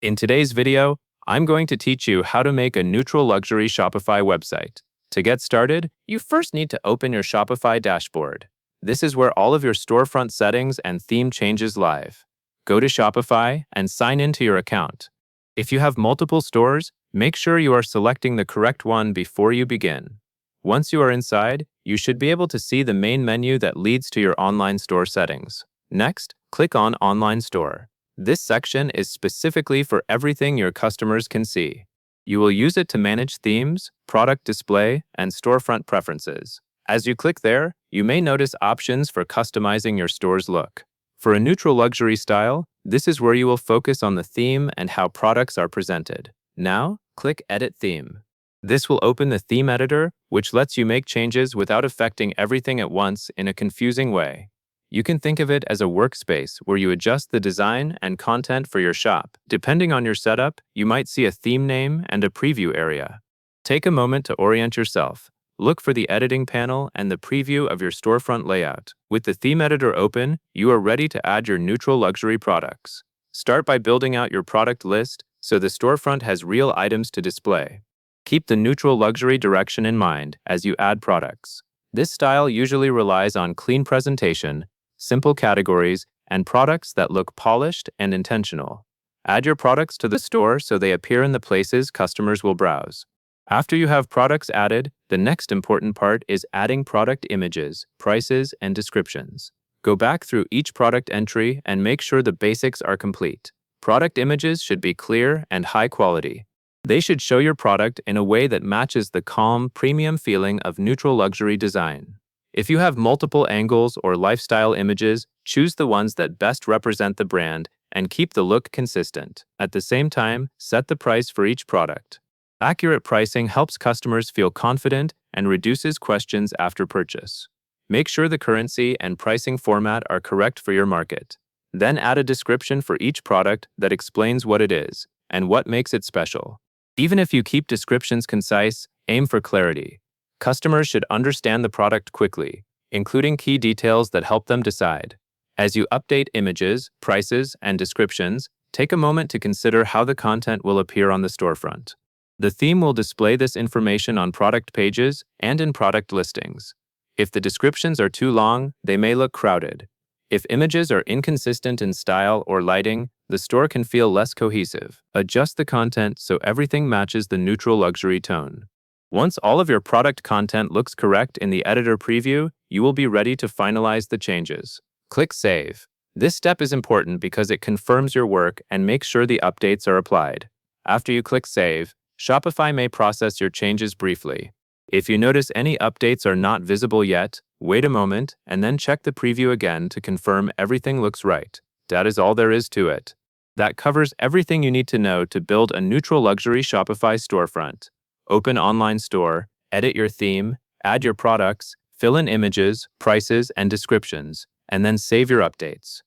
In today's video, I'm going to teach you how to make a neutral luxury Shopify website. To get started, you first need to open your Shopify dashboard. This is where all of your storefront settings and theme changes live. Go to Shopify and sign into your account. If you have multiple stores, make sure you are selecting the correct one before you begin. Once you are inside, you should be able to see the main menu that leads to your online store settings. Next, click on Online Store. This section is specifically for everything your customers can see. You will use it to manage themes, product display, and storefront preferences. As you click there, you may notice options for customizing your store's look. For a neutral luxury style, this is where you will focus on the theme and how products are presented. Now, click Edit Theme. This will open the theme editor, which lets you make changes without affecting everything at once in a confusing way. You can think of it as a workspace where you adjust the design and content for your shop. Depending on your setup, you might see a theme name and a preview area. Take a moment to orient yourself. Look for the editing panel and the preview of your storefront layout. With the theme editor open, you are ready to add your neutral luxury products. Start by building out your product list so the storefront has real items to display. Keep the neutral luxury direction in mind as you add products. This style usually relies on clean presentation, simple categories, and products that look polished and intentional. Add your products to the store so they appear in the places customers will browse. After you have products added, the next important part is adding product images, prices, and descriptions. Go back through each product entry and make sure the basics are complete. Product images should be clear and high quality. They should show your product in a way that matches the calm, premium feeling of neutral luxury design. If you have multiple angles or lifestyle images, choose the ones that best represent the brand and keep the look consistent. At the same time, set the price for each product. Accurate pricing helps customers feel confident and reduces questions after purchase. Make sure the currency and pricing format are correct for your market. Then add a description for each product that explains what it is and what makes it special. Even if you keep descriptions concise, aim for clarity. Customers should understand the product quickly, including key details that help them decide. As you update images, prices, and descriptions, take a moment to consider how the content will appear on the storefront. The theme will display this information on product pages and in product listings. If the descriptions are too long, they may look crowded. If images are inconsistent in style or lighting, the store can feel less cohesive. Adjust the content so everything matches the neutral luxury tone. Once all of your product content looks correct in the editor preview, you will be ready to finalize the changes. Click Save. This step is important because it confirms your work and makes sure the updates are applied. After you click Save, Shopify may process your changes briefly. If you notice any updates are not visible yet, wait a moment and then check the preview again to confirm everything looks right. That is all there is to it. That covers everything you need to know to build a neutral luxury Shopify storefront. Open online store, edit your theme, add your products, fill in images, prices, and descriptions, and then save your updates.